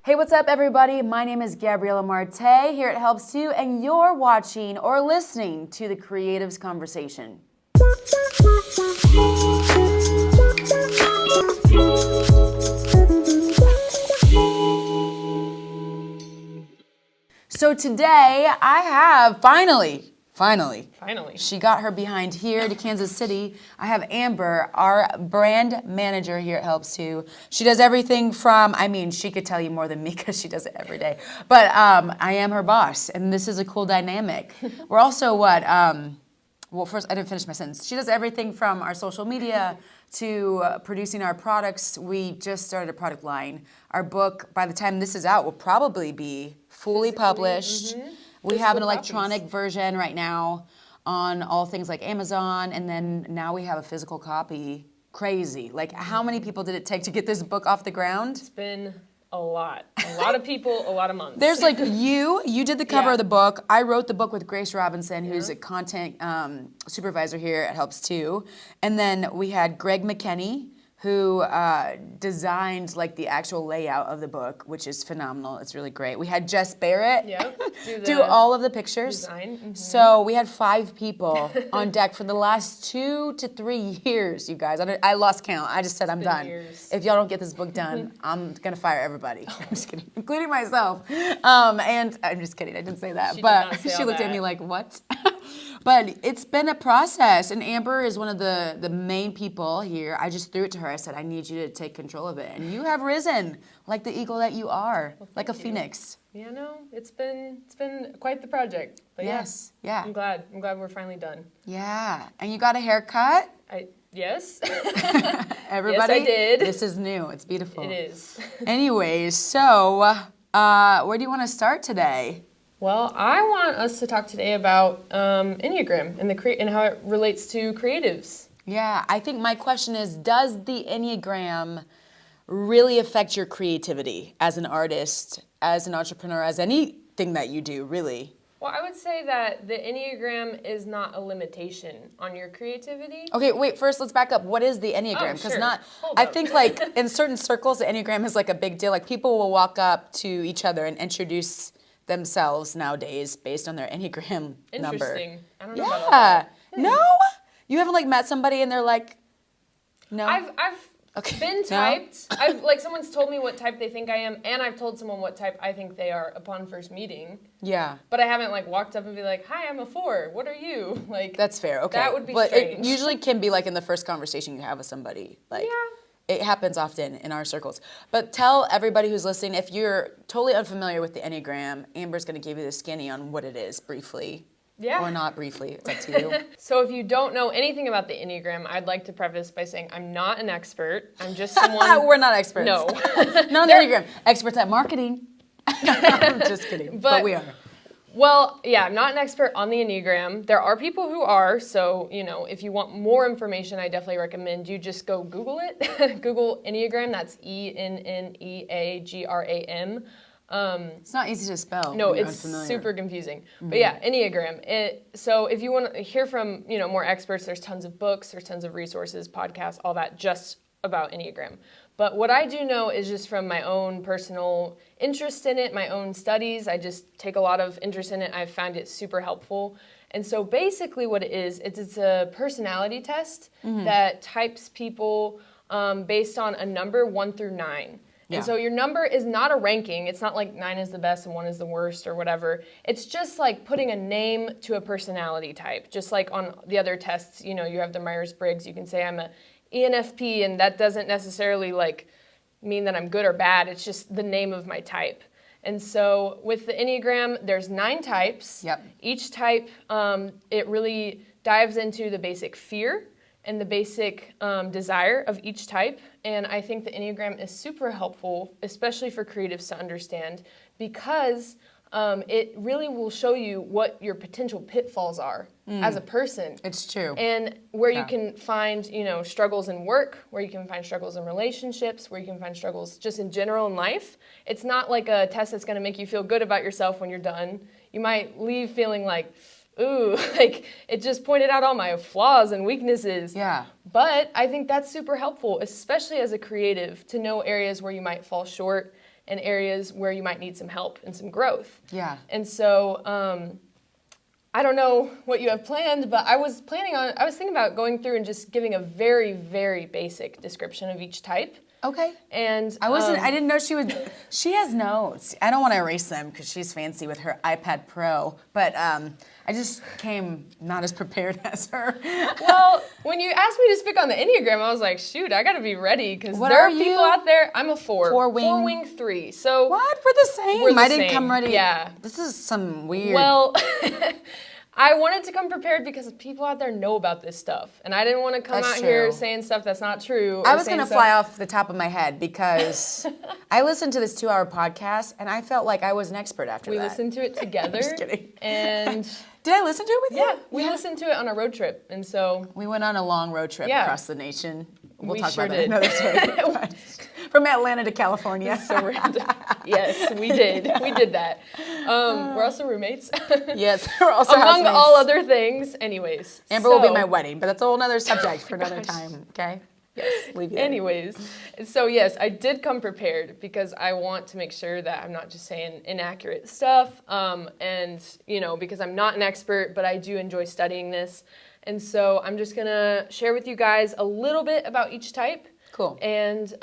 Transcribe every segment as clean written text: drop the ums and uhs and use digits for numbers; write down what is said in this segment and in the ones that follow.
Hey, what's up, everybody? My name is Gabriella Martay here at Helps Too, and you're watching or listening to the Creatives Conversation. So today I have finally, she got her behind here to Kansas City. I have Amber, our brand manager here at Helps Too. She does everything from, she could tell you more than me because she does it every day. But I am her boss, and this is a cool dynamic. We're also first, I didn't finish my sentence. She does everything from our social media to producing our products. We just started a product line. Our book, by the time this is out, will probably be fully published. Mm-hmm. We have an electronic version right now on all things like Amazon, and then now we have a physical copy. Crazy. Like, how many people did it take to get this book off the ground? It's been a lot. A lot of people, a lot of months. There's like you did the cover of the book. I wrote the book with Grace Robinson, who's a content supervisor here at Helps Too. And then we had Greg McKinney, who designed like the actual layout of the book, which is phenomenal. It's really great. We had Jess Barrett do all of the pictures. Design. Mm-hmm. So we had 5 people on deck for the last 2 to 3 years, you guys. I lost count. I just said I'm done. Years. If y'all don't get this book done, I'm gonna fire everybody. I'm just kidding, including myself. And I'm just kidding. I didn't say that, but she looked at me like, what? But it's been a process, and Amber is one of the main people here. I just threw it to her. I said, I need you to take control of it. And you have risen like the eagle that you are, like a phoenix. Yeah, no, it's been quite the project. But yes, yeah. I'm glad we're finally done. Yeah, and you got a haircut? Yes. Everybody? Yes, I did. This is new. It's beautiful. It is. Anyways, so where do you want to start today? Well, I want us to talk today about Enneagram and how it relates to creatives. Yeah, I think my question is, does the Enneagram really affect your creativity as an artist, as an entrepreneur, as anything that you do, really? Well, I would say that the Enneagram is not a limitation on your creativity. Okay, wait, first let's back up. What is the Enneagram? Because I think like in certain circles, the Enneagram is like a big deal. Like people will walk up to each other and introduce themselves nowadays based on their Enneagram number. Interesting. I don't know about all that. No? You haven't like met somebody and they're like, no? I've been typed. Someone's told me what type they think I am, and I've told someone what type I think they are upon first meeting. Yeah. But I haven't walked up and be like, hi, I'm a 4. What are you? That's fair, okay. That would be strange. But it usually can be like in the first conversation you have with somebody. It happens often in our circles. But tell everybody who's listening, if you're totally unfamiliar with the Enneagram, Amber's going to give you the skinny on what it is briefly. Yeah. Or not briefly. It's up to you. So if you don't know anything about the Enneagram, I'd like to preface by saying I'm not an expert. I'm just someone... We're not experts. No. Not on the Enneagram. Experts at marketing. I'm just kidding. But we are. Well, yeah, I'm not an expert on the Enneagram. There are people who are, so, if you want more information, I definitely recommend you just go Google it. Google Enneagram, that's Enneagram. It's not easy to spell. No, it's super confusing. Mm-hmm. But yeah, Enneagram. So if you want to hear from, more experts, there's tons of books, there's tons of resources, podcasts, all that just about Enneagram. But what I do know is just from my own personal interest in it, my own studies, I just take a lot of interest in it. I've found it super helpful. And so basically what it is, it's a personality test that types people based on a number 1 through 9. Yeah. And so your number is not a ranking. It's not like 9 is the best and 1 is the worst or whatever. It's just like putting a name to a personality type. Just like on the other tests, you have the Myers-Briggs. You can say I'm a ENFP, and that doesn't necessarily mean that I'm good or bad. It's just the name of my type. And so with the Enneagram, there's 9 types. Yep. Each type, it really dives into the basic fear and the basic desire of each type. And I think the Enneagram is super helpful, especially for creatives to understand, because it really will show you what your potential pitfalls are as a person. It's true. And where you can find, struggles in work, where you can find struggles in relationships, where you can find struggles just in general in life. It's not like a test that's going to make you feel good about yourself when you're done. You might leave feeling like, ooh, it just pointed out all my flaws and weaknesses. Yeah. But I think that's super helpful, especially as a creative, to know areas where you might fall short and areas where you might need some help and some growth. Yeah. And so I don't know what you have planned, but I was thinking about going through and just giving a very, very basic description of each type. Okay. And I didn't know she has notes. I don't want to erase them because she's fancy with her iPad Pro, but I just came not as prepared as her. Well, when you asked me to speak on the Enneagram, I was like, shoot, I got to be ready because there are people out there. I'm a 4. 4-wing 3. So what? We're the same. I didn't come ready. Yeah. This is some weird. Well, I wanted to come prepared because people out there know about this stuff. And I didn't want to come here saying stuff that's not true. I was going to fly off the top of my head because I listened to this 2-hour podcast and I felt like I was an expert after that. We listened to it together. Just kidding. And did I listen to it with you? Yeah, we listened to it on a road trip. And so we went on a long road trip across the nation. We'll talk about that another day. From Atlanta to California. So random. Yes, we did. We did that. We're also roommates. Yes, we're also among housemates. all other things. Anyways. Amber will be my wedding, but that's a whole other subject for another time, okay? Yes, leave you there. Anyways, so yes, I did come prepared because I want to make sure that I'm not just saying inaccurate stuff, and, because I'm not an expert, but I do enjoy studying this. And so I'm just going to share with you guys a little bit about each type. Cool. And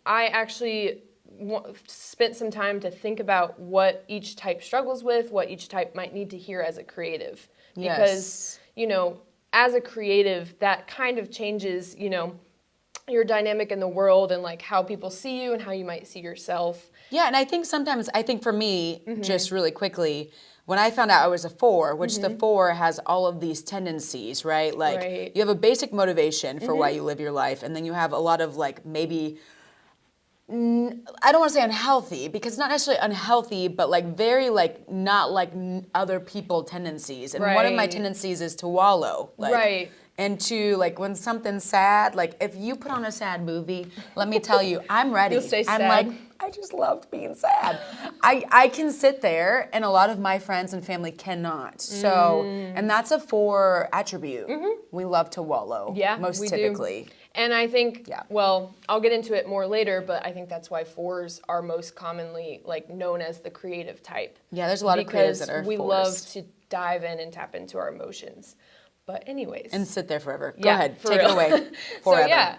I actually spent some time to think about what each type struggles with, what each type might need to hear as a creative. Because, as a creative, that kind of changes, your dynamic in the world and like how people see you and how you might see yourself. Yeah, and I think for me, just really quickly, when I found out I was a 4, which the 4 has all of these tendencies, right? Like you have a basic motivation for why you live your life, and then you have a lot of like maybe, I don't want to say unhealthy, because it's not necessarily unhealthy, but like very like not like other people tendencies. And one of my tendencies is to wallow. Like, and to like when something's sad, like if you put on a sad movie, let me tell you, I'm ready. You'll stay sad. I'm like, I just loved being sad. I can sit there, and a lot of my friends and family cannot. So, and that's a 4 attribute. We love to wallow. Yeah, most typically. Do. And I think, well, I'll get into it more later, but I think that's why 4s are most commonly like known as the creative type. Yeah, there's a lot of creatives that are 4s. Because we love to dive in and tap into our emotions. But anyways. And sit there forever. Go ahead, take real. it away. Forever.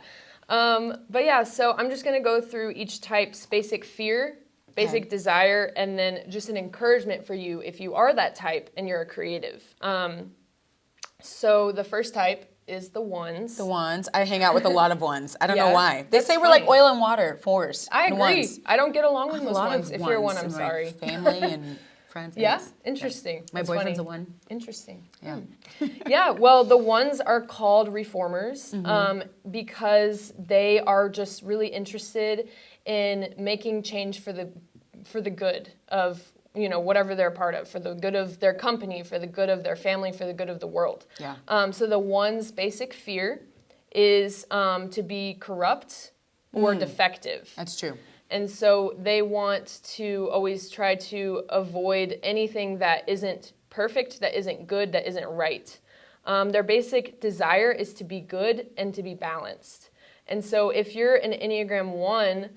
So I'm just going to go through each type's basic fear, basic desire, and then just an encouragement for you if you are that type and you're a creative. So the first type is the 1s. The 1s. I hang out with a lot of 1s. I don't know why. They say funny. we're like oil and water, 4s. I agree. 1s. I don't get along with most a lot 1s. of If you're a 1, I'm in sorry. My family and friends. Interesting. My boyfriend's a 1. Interesting. Yeah. Yeah, well, the 1s are called reformers because they are just really interested in making change for the good of whatever they're a part of, for the good of their company, for the good of their family, for the good of the world. Yeah. So the 1's basic fear is to be corrupt or defective. That's true. And so they want to always try to avoid anything that isn't perfect, that isn't good, that isn't right. Their basic desire is to be good and to be balanced. And so if you're an Enneagram 1,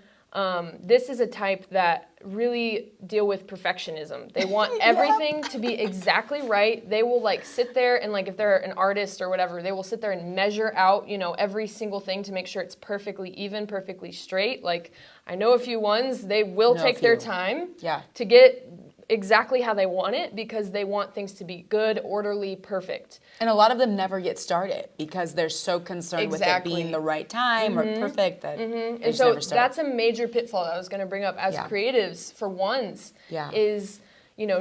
this is a type that really deal with perfectionism. They want everything to be exactly right. They will like sit there and like if they're an artist or whatever, they will sit there and measure out, every single thing to make sure it's perfectly even, perfectly straight. Like I know a few 1s, they will take their time to get exactly how they want it because they want things to be good, orderly, perfect. And a lot of them never get started because they're so concerned with it being the right time or perfect that they just so never start. That's a major pitfall I was going to bring up as creatives for 1s is,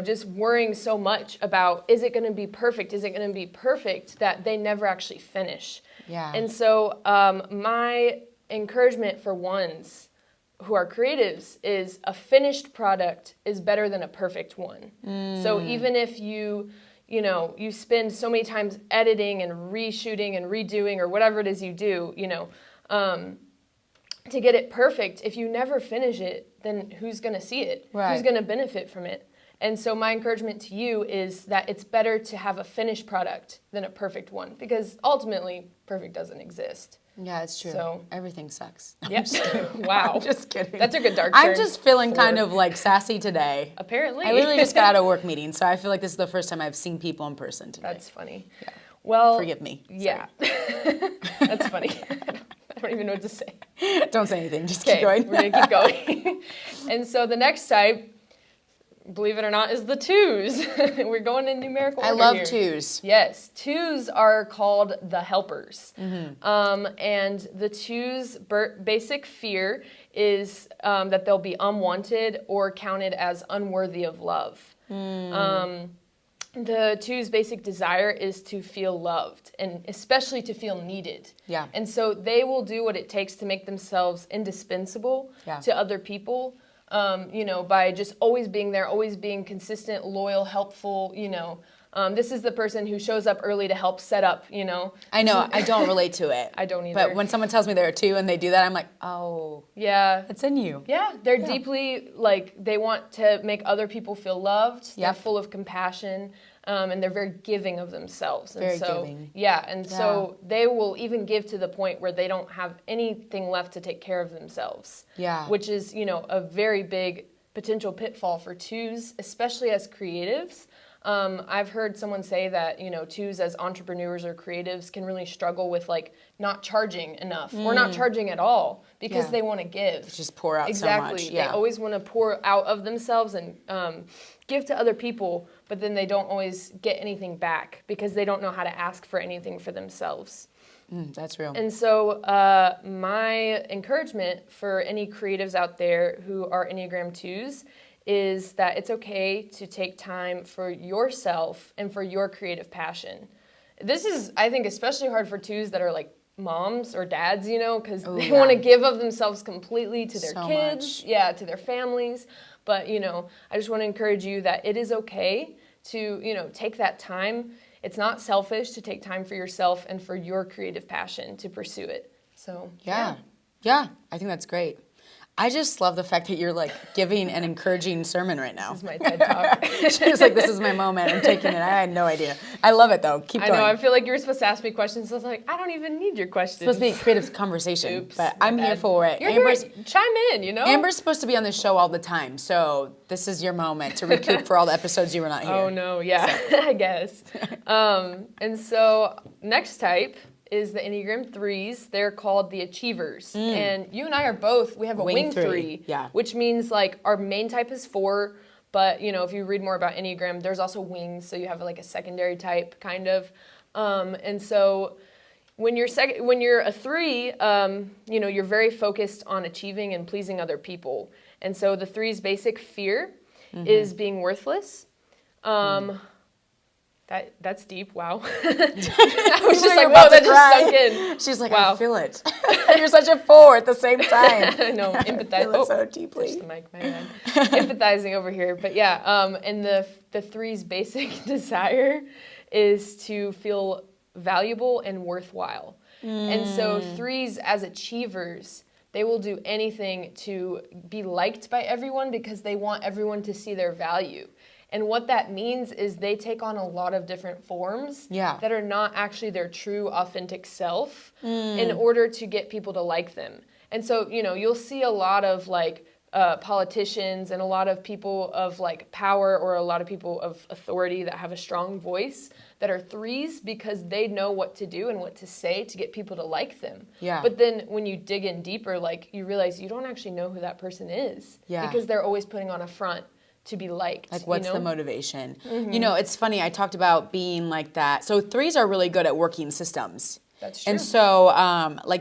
just worrying so much about, is it going to be perfect? Is it going to be perfect that they never actually finish? Yeah. And so my encouragement for 1s who are creatives is a finished product is better than a perfect one. So even if you spend so many times editing and reshooting and redoing or whatever it is you do, to get it perfect, if you never finish it, then who's going to see it? Right. Who's going to benefit from it? And so my encouragement to you is that it's better to have a finished product than a perfect one because ultimately perfect doesn't exist. Yeah, it's true. So everything sucks. Yep. Wow. I'm just kidding. That's a good dark turn. I'm just feeling kind of like sassy today. Apparently. I literally just got out of work meeting, so I feel like this is the first time I've seen people in person today. That's funny. Yeah. Well, forgive me. Yeah. That's funny. I don't even know what to say. Don't say anything. Just keep going. We're going to keep going. And so the next type, believe it or not, is the twos. We're going in numerical order I love here. twos. Yes. Twos are called the helpers. And the twos' basic fear is that they'll be unwanted or counted as unworthy of love. The twos' basic desire is to feel loved and especially to feel needed. Yeah. And so they will do what it takes to make themselves indispensable to other people, by just always being there, always being consistent, loyal, helpful, This is the person who shows up early to help set up, I know. I don't relate to it. I don't either. But when someone tells me there are two and they do that, I'm like, oh. Yeah. It's in you. Yeah. They're deeply, they want to make other people feel loved. They're full of compassion. And they're very giving of themselves. And very giving. Yeah. And so they will even give to the point where they don't have anything left to take care of themselves. Yeah. Which is, a very big potential pitfall for twos, especially as creatives. I've heard someone say that, twos as entrepreneurs or creatives can really struggle with not charging enough or not charging at all because they want to give. Just pour out so much. Exactly. They always want to pour out of themselves and give to other people, but then they don't always get anything back because they don't know how to ask for anything for themselves. That's real. And so my encouragement for any creatives out there who are Enneagram 2s is that it's okay to take time for yourself and for your creative passion. This is, I think, especially hard for 2s that are moms or dads, because they want to give of themselves completely to their kids, to their families. But, I just want to encourage you that it is okay to, take that time. It's not selfish to take time for yourself and for your creative passion to pursue it. So, Yeah, I think that's great. I just love the fact that you're giving an encouraging sermon right now. This is my TED Talk. She's like, this is my moment. I'm taking it. I had no idea. I love it though. Keep going. I know. I feel like you were supposed to ask me questions. So I was like, I don't even need your questions. It's supposed to be a creative conversation. Oops, but I'm here for it. Chime in, Amber's supposed to be on the show all the time. So this is your moment to recoup for all the episodes you were not here. Oh no, yeah, I guess. And so next type is the Enneagram Threes. They're called the Achievers. And you and I we have a wing three, which means our main type is 4, but if you read more about Enneagram, there's also wings, so you have a secondary type kind of. And so when you're a 3, you're very focused on achieving and pleasing other people. And so the 3's basic fear is being worthless. That's deep. Wow. I was just like, whoa, that just sunk in. She's like, wow. I feel it. You're such a 4 at the same time. I know, empathize. I feel it so deeply. The mic, man. Empathizing over here. But yeah, and the 3's basic desire is to feel valuable and worthwhile. And so 3's as achievers, they will do anything to be liked by everyone because they want everyone to see their value. And what that means is they take on a lot of different forms that are not actually their true, authentic self in order to get people to like them. And so, you'll see a lot of politicians and a lot of people of power or a lot of people of authority that have a strong voice that are 3's because they know what to do and what to say to get people to like them. Yeah. But then when you dig in deeper, you realize you don't actually know who that person is because they're always putting on a front to be liked. What's the motivation? It's funny, I talked about being like that. So 3's are really good at working systems. That's true. And so,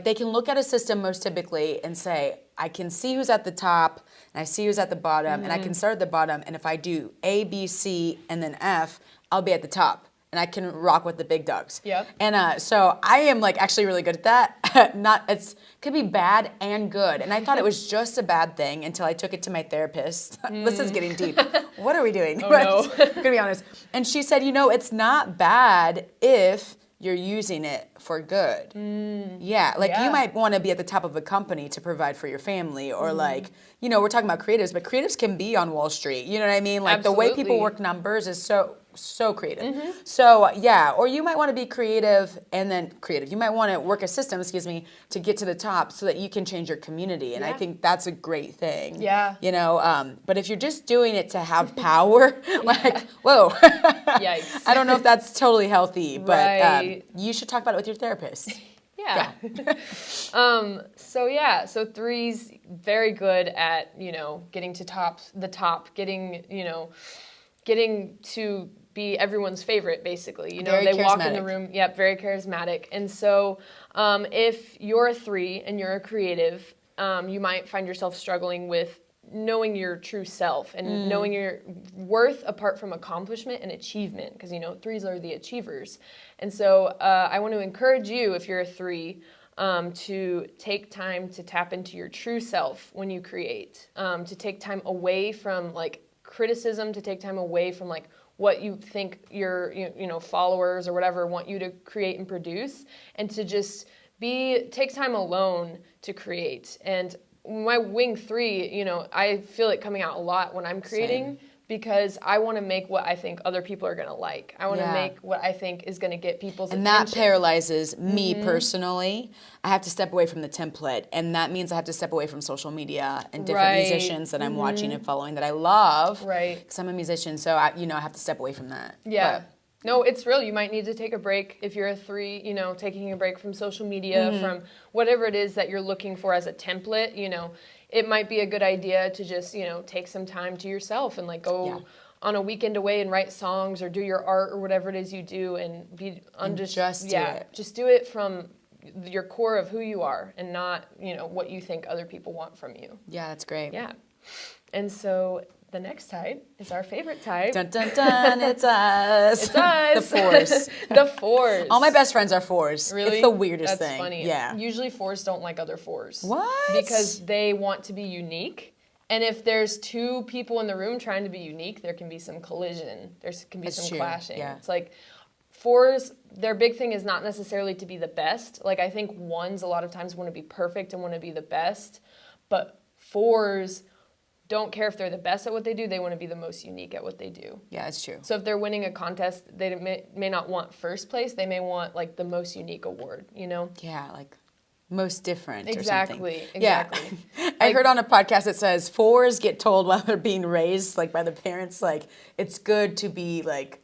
they can look at a system most typically and say, I can see who's at the top, and I see who's at the bottom, and I can start at the bottom, and if I do A, B, C, and then F, I'll be at the top. And I can rock with the big dogs. Yep. And so I am actually really good at that. Could be bad and good. And I thought it was just a bad thing until I took it to my therapist. This is getting deep. What are we doing? Oh, no. I'm gonna be honest. And she said, it's not bad if you're using it for good. Yeah, you might want to be at the top of a company to provide for your family, or we're talking about creatives, but creatives can be on Wall Street. You know what I mean? Absolutely. The way people work numbers is so so creative. So yeah, or you might want to be creative and then creative. You might want to work a system, to get to the top so that you can change your community. And I think that's a great thing. Yeah. You know, but if you're just doing it to have power, like, whoa. Yikes. I don't know if that's totally healthy, but Right. you should talk about it with your therapist. Yeah. So threes, very good at, you know, getting to the top, getting, you know, getting to be everyone's favorite, basically. You know, Very they walk in the charismatic. room, very charismatic. And so if you're a three and you're a creative, you might find yourself struggling with knowing your true self and knowing your worth apart from accomplishment and achievement, because, you know, threes are the achievers. And so I want to encourage you, if you're a three, to take time to tap into your true self when you create, to take time away from like criticism, to take time away from like what you think your you know followers or whatever want you to create and produce, and to just take time alone to create. And my wing three, you know, I feel it coming out a lot when I'm creating. Same. Because I want to make what I think other people are going to like. I want to make what I think is going to get people's attention. And that paralyzes me personally. I have to step away from the template. And that means I have to step away from social media and different musicians that I'm watching and following that I love. Right. Because I'm a musician, so I have to step away from that. Yeah. But, no, it's real. You might need to take a break if you're a three, you know, taking a break from social media, from whatever it is that you're looking for as a template, you know. It might be a good idea to just, you know, take some time to yourself and like go on a weekend away and write songs or do your art or whatever it is you do and just do it. Just do it from your core of who you are and not, you know, what you think other people want from you. Yeah, that's great. Yeah. And so the next type is our favorite type. Dun, dun, dun, it's us. It's us. The fours. The fours. All my best friends are fours. Really? It's the weirdest That's thing. funny. Yeah. Usually fours don't like other fours. What? Because they want to be unique. And if there's two people in the room trying to be unique, there can be some collision. There can be some clashing. Yeah. It's like fours, their big thing is not necessarily to be the best. Like I think ones a lot of times want to be perfect and want to be the best. But fours don't care if they're the best at what they do. They want to be the most unique at what they do. Yeah, it's true. So if they're winning a contest, they may not want first place. They may want like the most unique award, you know? Yeah, like most different Exactly, or something. exactly. Yeah. I heard on a podcast it says fours get told while they're being raised, like by the parents, like it's good to be like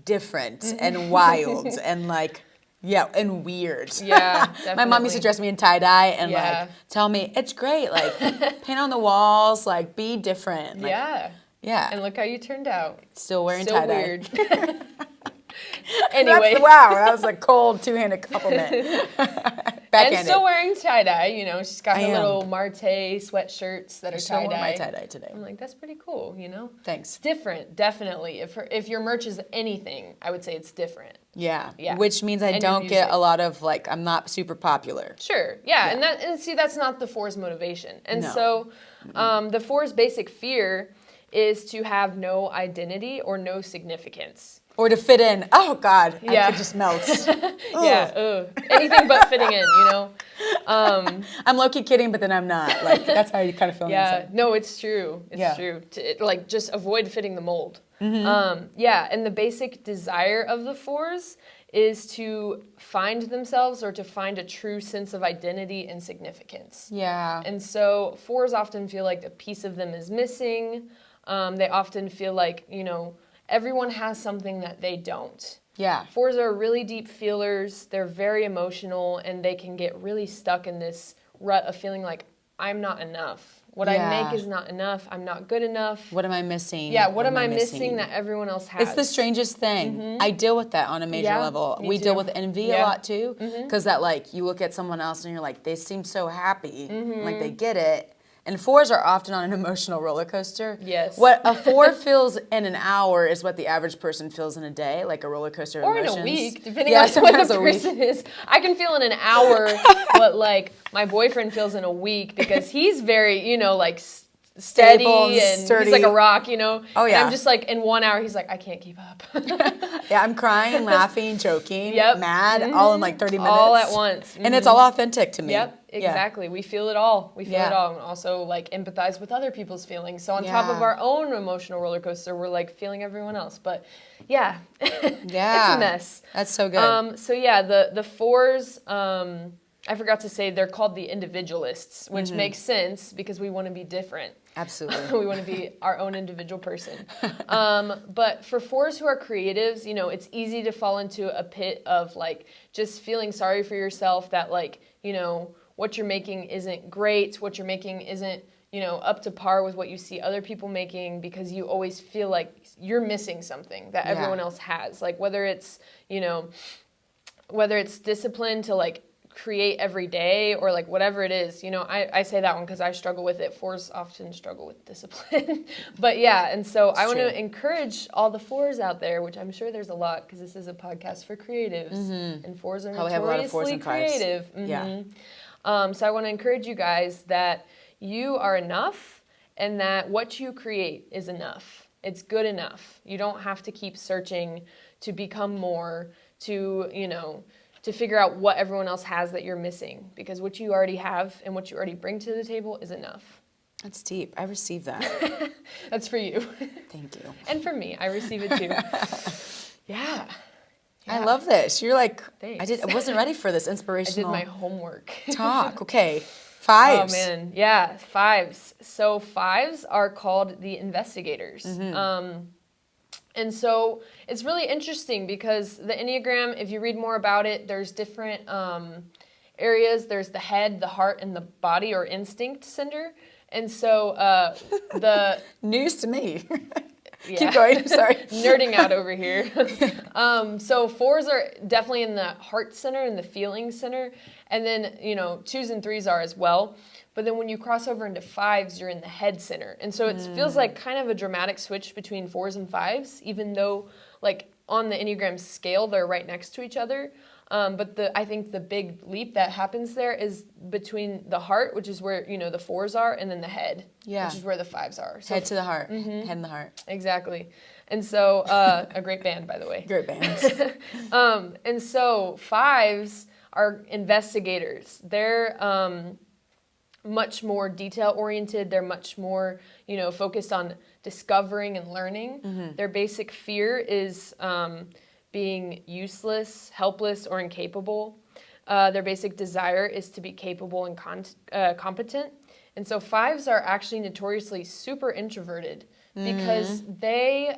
different and wild and like and weird. Yeah, definitely. My mom used to dress me in tie-dye and Yeah. like tell me, it's great, like paint on the walls, like be different. Like, yeah. And look how you turned out. Still wearing Still tie-dye. weird. Anyway. Wow, that was a cold two-handed compliment. Backhanded. And still wearing tie-dye, you know, she's got I her am. little Martay sweatshirts that are I wore tie-dye. my tie-dye today. I'm like, that's pretty cool, you know? Thanks. It's different, definitely. If your merch is anything, I would say it's different. Yeah. Yeah. Which means I And don't your get music. a lot of like I'm not super popular. Sure, yeah. And see, that's not the four's motivation. And No. so the four's basic fear is to have no identity or no significance. Or to fit in. Oh God, Yeah. I could just melt. Anything but fitting in, you know? I'm low-key kidding, but then I'm not. Like that's how you kind of feel inside. No, it's true. It's true. Like just avoid fitting the mold. And the basic desire of the fours is to find themselves or to find a true sense of identity and significance. Yeah. And so fours often feel like a piece of them is missing. They often feel like, you know, everyone has something that they don't. Yeah. Fours are really deep feelers. They're very emotional, and they can get really stuck in this rut of feeling like, I'm not enough. What I make is not enough. I'm not good enough. What am I missing? Yeah, what am I missing that everyone else has? It's the strangest thing. I deal with that on a major level. me We too. deal with envy a lot too, because that like you look at someone else and you're like, they seem so happy, like they get it. And fours are often on an emotional roller coaster. Yes. What a four feels in an hour is what the average person feels in a day, like a roller coaster of Or emotions. in a week, depending on what the person is. I can feel in an hour what like my boyfriend feels in a week because he's very, you know, like steady Stable and sturdy. he's like a rock, you know? Oh, yeah. And I'm just like, in 1 hour, he's like, I can't keep up. Yeah, I'm crying, laughing, joking, Yep. mad, all in like 30 minutes. All at once. And it's all authentic to me. Yep, exactly. We feel it all. We feel Yeah. it all. And also like empathize with other people's feelings. So on top of our own emotional roller coaster, we're like feeling everyone else. But yeah, it's a mess. That's so good. So yeah, the fours, I forgot to say they're called the individualists, which makes sense because we want to be different. Absolutely. We want to be our own individual person. But for fours who are creatives, you know, it's easy to fall into a pit of like just feeling sorry for yourself that like, you know, what you're making isn't great, what you're making isn't, you know, up to par with what you see other people making because you always feel like you're missing something that everyone else has. Like whether it's, you know, whether it's discipline to like create every day or like whatever it is, you know, I say that one because I struggle with it. Fours often struggle with discipline. But yeah, and so I want to encourage all the fours out there, which I'm sure there's a lot because this is a podcast for creatives and fours are notoriously creative. Yeah. So I want to encourage you guys that you are enough and that what you create is enough. It's good enough. You don't have to keep searching to become more, to, you know, to figure out what everyone else has that you're missing, because what you already have and what you already bring to the table is enough. That's deep. I received that. That's for you. Thank you. And for me, I receive it too. Yeah. I love this. You're like, Thanks. I wasn't ready for this inspirational I did my homework. talk. Okay. Fives. Oh man, yeah, fives. So fives are called the investigators. And so it's really interesting because the Enneagram, if you read more about it, there's different areas. There's the head, the heart, and the body or instinct center. And so the... News to me. Yeah. Keep going, sorry. Nerding out over here. So fours are definitely in the heart center and the feeling center. And then, you know, twos and threes are as well. But then when you cross over into fives, you're in the head center. And so it feels like kind of a dramatic switch between fours and fives, even though like on the Enneagram scale, they're right next to each other. But I think the big leap that happens there is between the heart, which is where, you know, the fours are, and then the head, which is where the fives are. So, head to the heart. Head and the heart. Exactly. And so, a great band, by the way. Great band. And so fives are investigators. They're much more detail-oriented. They're much more, you know, focused on discovering and learning. Their basic fear is being useless, helpless, or incapable. Their basic desire is to be capable and competent. And so fives are actually notoriously super introverted because they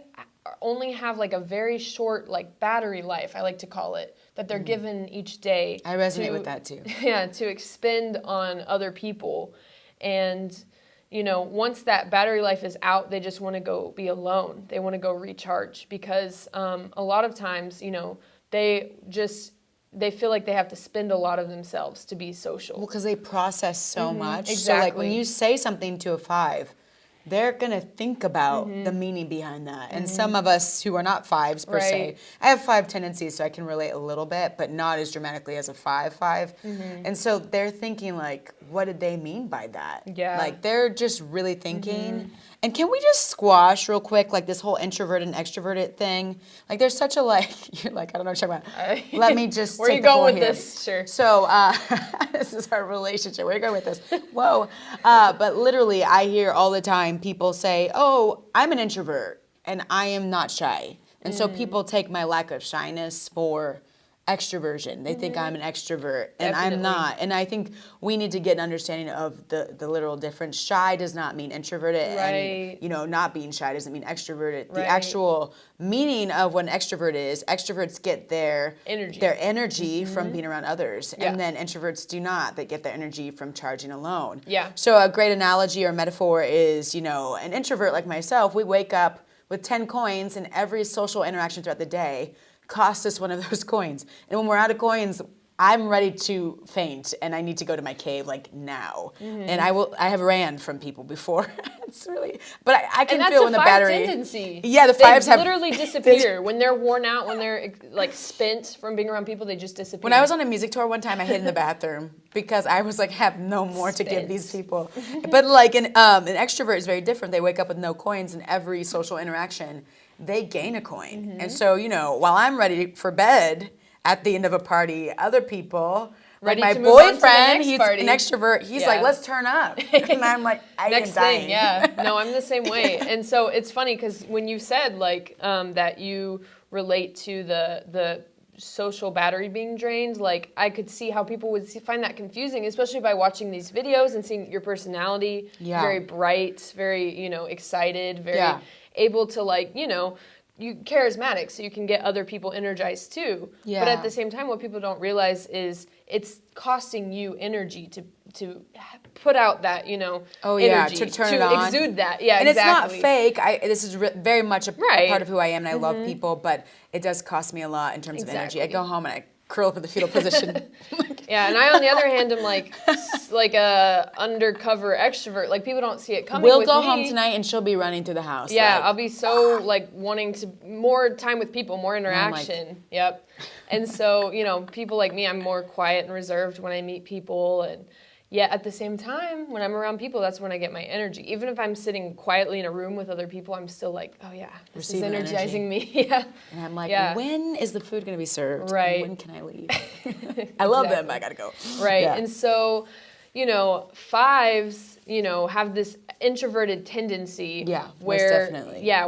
only have like a very short like battery life, I like to call it, that they're given each day. I resonate with that too. Yeah, to expend on other people. And, you know, once that battery life is out, they just want to go be alone. They want to go recharge because a lot of times, you know, they feel like they have to spend a lot of themselves to be social. Well, because they process so much. Exactly. So like when you say something to a five, they're going to think about the meaning behind that. And some of us who are not fives per se, I have five tendencies, so I can relate a little bit, but not as dramatically as a five. And so they're thinking like, what did they mean by that? Yeah. Like they're just really thinking. And can we just squash real quick, like this whole introverted and extroverted thing? Like there's such a like, you're like, I don't know what you're talking about. Let me just Where are take you the floor going with here. this? Sure. So this is our relationship. Where are you going with this? Whoa. But literally I hear all the time people say, oh, I'm an introvert and I am not shy. And so people take my lack of shyness for extroversion. They think I'm an extrovert and I'm not. And I think we need to get an understanding of the literal difference. Shy does not mean introverted and, you know, not being shy doesn't mean extroverted. The actual meaning of what an extrovert is, extroverts get their energy from being around others. And then introverts do not. They get their energy from charging alone. Yeah. So a great analogy or metaphor is, you know, an introvert like myself, we wake up with 10 coins and every social interaction throughout the day cost us one of those coins. And when we're out of coins, I'm ready to faint and I need to go to my cave like now. And I have ran from people before. It's really, but I can feel when the battery. And that's a 5 tendency. Yeah, the fives have literally disappear when they're worn out, when they're like spent from being around people. They just disappear. When I was on a music tour one time, I hid in the bathroom because I was like, have no more to give these people. But like an extrovert is very different. They wake up with no coins, and every social interaction, they gain a coin. And so, you know, while I'm ready for bed at the end of a party, other people, ready like to my move on to the boyfriend, next he's party. an extrovert. He's like, let's turn up. And I'm like, I next am dying. thing, yeah. No, I'm the same way. And so it's funny because when you said like that you relate to the social battery being drained, like I could see how people would find that confusing, especially by watching these videos and seeing your personality, very bright, very, you know, excited, very able to like, you know, you charismatic, so you can get other people energized too. Yeah. But at the same time, what people don't realize is it's costing you energy to put out that, you know, energy, to turn it on, exude that. Yeah, and exactly. it's not fake. This is very much a part of who I am, and I love people, but it does cost me a lot in terms of energy. I go home and I curl up in the fetal position. Yeah, and I, on the other hand, am like a undercover extrovert. Like people don't see it coming. We'll go home tonight, and she'll be running through the house. Yeah, like, I'll be so like wanting to more time with people, more interaction. Like, yep. And so, you know, people like me, I'm more quiet and reserved when I meet people, and yet at the same time, when I'm around people, that's when I get my energy. Even if I'm sitting quietly in a room with other people, I'm still like, oh yeah, this is energizing me. Yeah. And I'm like, when is the food going to be served? Right. When can I leave? I love them, but I got to go. Right. Yeah. And so, you know, fives, you know, have this introverted tendency where,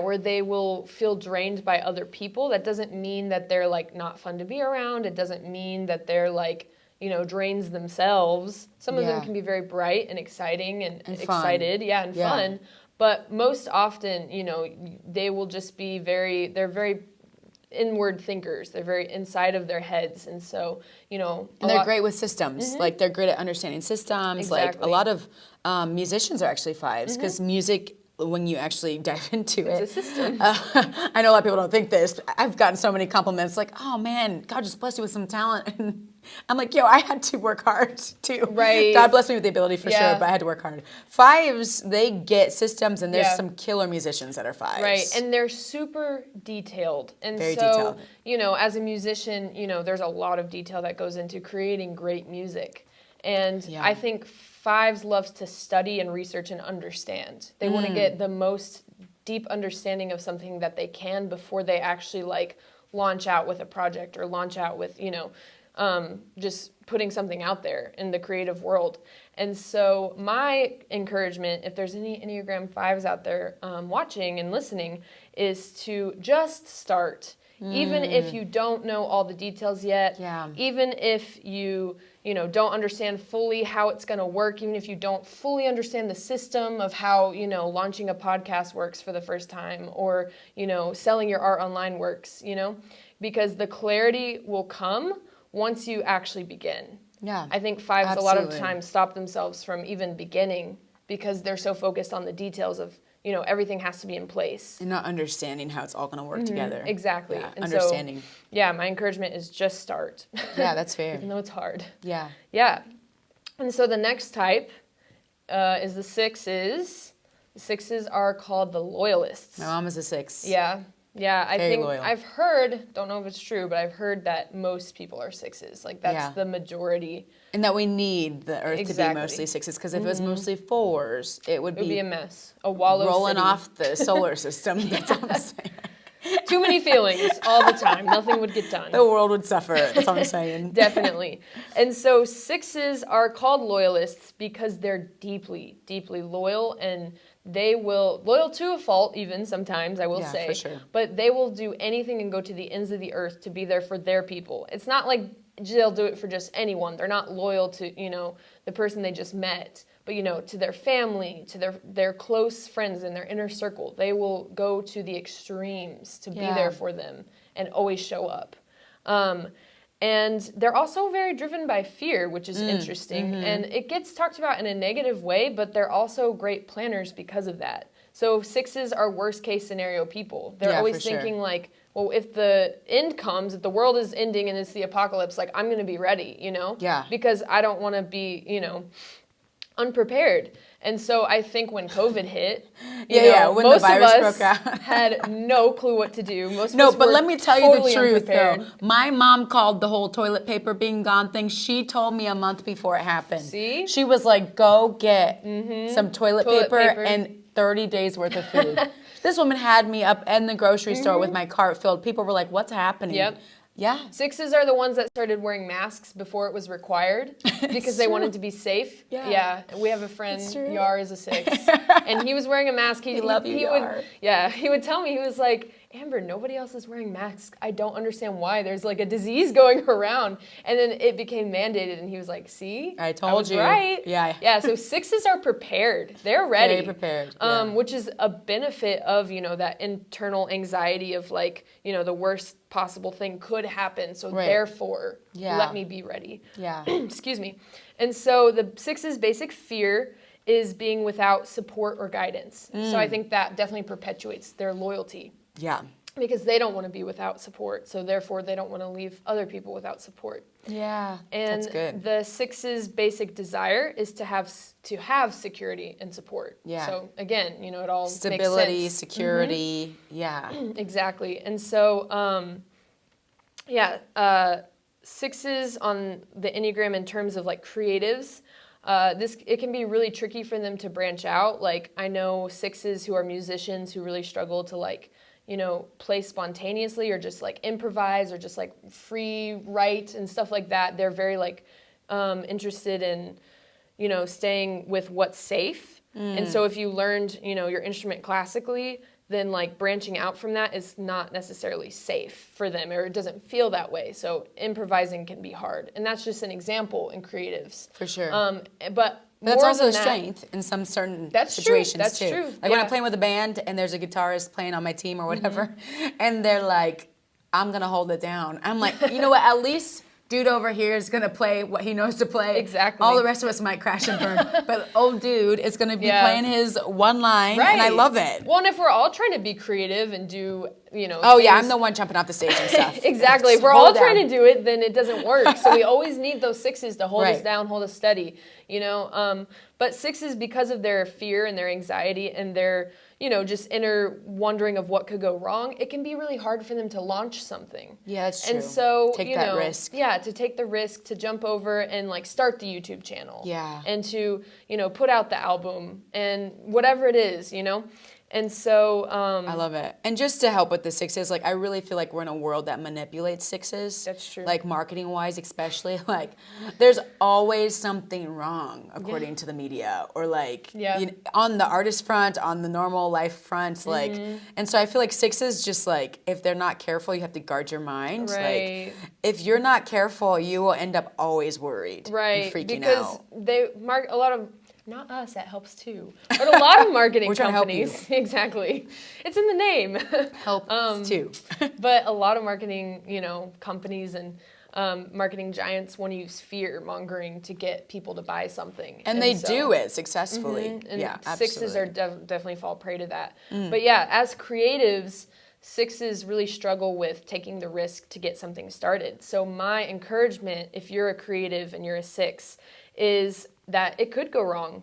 where they will feel drained by other people. That doesn't mean that they're like not fun to be around. It doesn't mean that they're like, you know, drains themselves. Some of them can be very bright and exciting and excited, and fun. But most often, you know, they will just be they're very inward thinkers. They're very inside of their heads. And so, you know. And they're great with systems. Like, they're great at understanding systems. Exactly. Like, a lot of musicians are actually fives because music, when you actually dive into it's a system. I know a lot of people don't think this. But I've gotten so many compliments like, oh man, God just blessed you with some talent. And I'm like, yo, I had to work hard too. Right. God blessed me with the ability for sure, but I had to work hard. Fives, they get systems, and there's some killer musicians that are fives. Right, and they're super detailed. And very detailed. You know, as a musician, you know, there's a lot of detail that goes into creating great music. And I think fives loves to study and research and understand. They want to get the most deep understanding of something that they can before they actually like launch out with a project or launch out with, you know, just putting something out there in the creative world. And so my encouragement, if there's any Enneagram 5s out there watching and listening, is to just start. Even if you don't know all the details yet, even if you know, don't understand fully how it's going to work, even if you don't fully understand the system of how, you know, launching a podcast works for the first time, or, you know, selling your art online works, you know, because the clarity will come once you actually begin. Yeah. I think fives a lot of times stop themselves from even beginning because they're so focused on the details of, you know, everything has to be in place. And not understanding how it's all going to work together. Exactly. Yeah, and understanding. So, yeah, my encouragement is just start. Yeah, that's fair. Even though it's hard. Yeah. Yeah. And so the next type is the sixes. The sixes are called the loyalists. My mom is a 6. Yeah. Yeah, I think loyal. I've heard, don't know if it's true, but I've heard that most people are 6s. Like, that's the majority. And that we need the Earth to be mostly 6s, because if it was mostly 4s, it would be a mess. A wallow rolling city. Off the solar system. That's all I'm saying. Too many feelings all the time. Nothing would get done. The world would suffer. That's all I'm saying. Definitely. And so 6s are called loyalists because they're deeply, deeply loyal, and they will, loyal to a fault even sometimes, I will say. For sure. But they will do anything and go to the ends of the earth to be there for their people. It's not like they'll do it for just anyone. They're not loyal to, you know, the person they just met. But, you know, to their family, to their close friends in their inner circle. They will go to the extremes to be there for them and always show up. And they're also very driven by fear, which is interesting. And it gets talked about in a negative way, but they're also great planners because of that. So 6s are worst case scenario people. They're Yeah, always for sure. thinking like, well, if the end comes, if the world is ending and it's the apocalypse, like I'm going to be ready, you know? Yeah. Because I don't want to be, you know, unprepared. And so I think when COVID hit, you know, when most the virus of us broke out. had no clue what to do. Most of No, us but were let me tell totally you the truth, unprepared. though. My mom called the whole toilet paper being gone thing. She told me a month before it happened. See? She was like, go get some toilet paper and 30 days worth of food. This woman had me up in the grocery store with my cart filled. People were like, what's happening? Yep. Yeah. 6s are the ones that started wearing masks before it was required because they wanted to be safe. Yeah. We have a friend, It's true. Yar is a 6, and he was wearing a mask. He Yar. he would tell me, he was like, Amber, nobody else is wearing masks. I don't understand why. There's like a disease going around. And then it became mandated, and he was like, see? I told you. Right. Yeah. Yeah, so 6s are prepared. They're ready. Very prepared. Yeah. Which is a benefit of, you know, that internal anxiety of like, you know, the worst possible thing could happen. So therefore, let me be ready. Yeah. Excuse me. And so the 6's basic fear is being without support or guidance. So I think that definitely perpetuates their loyalty. Yeah. Because they don't want to be without support. So therefore, they don't want to leave other people without support. Yeah. And that's good. the 6's basic desire is to have security and support. Yeah. So again, you know, it all Stability, makes sense. security. Yeah. Exactly. And so, 6s on the Enneagram in terms of like creatives, it can be really tricky for them to branch out. Like I know 6s who are musicians who really struggle to like, you know, play spontaneously or just like improvise or just like free write and stuff like that. They're very like interested in, you know, staying with what's safe. And so if you learned, you know, your instrument classically, then like branching out from that is not necessarily safe for them, or it doesn't feel that way. So improvising can be hard. And that's just an example in creatives. For sure. But that's more also than a that, strength in some certain That's situations true. That's too. true. Like when I'm playing with a band and there's a guitarist playing on my team or whatever, and they're like, I'm gonna hold it down. I'm like, you know what, at least dude over here is gonna play what he knows to play. Exactly. All the rest of us might crash and burn. But old dude is gonna be playing his one line, and I love it. Well, and if we're all trying to be creative and do, you know, oh yeah, I'm the one jumping off the stage and stuff. Exactly. If we're all trying to do it, then it doesn't work. So we always need those 6s to hold us down, hold us steady, you know. But 6s, because of their fear and their anxiety and their, you know, just inner wondering of what could go wrong, it can be really hard for them to launch something. Yeah, that's true. And so, take you that know, risk. Yeah, to take the risk to jump over and like start the YouTube channel. Yeah. And to, you know, put out the album and whatever it is, you know. And so I love it. And just to help with the 6s, like I really feel like we're in a world that manipulates 6s. That's true. Like marketing wise, especially, like there's always something wrong according to the media, or like you know, on the artist front, on the normal life front, like. And so I feel like 6s just like, if they're not careful, you have to guard your mind. Right. Like if you're not careful, you will end up always worried, and freaking out. They mark a lot of. Not us, that helps too. But a lot of marketing companies. Exactly. It's in the name. Helps too. But a lot of marketing, you know, companies and marketing giants want to use fear mongering to get people to buy something. And they do it successfully. And yeah, 6s absolutely. are definitely fall prey to that. But yeah, as creatives, 6s really struggle with taking the risk to get something started. So my encouragement, if you're a creative and you're a 6, is that it could go wrong,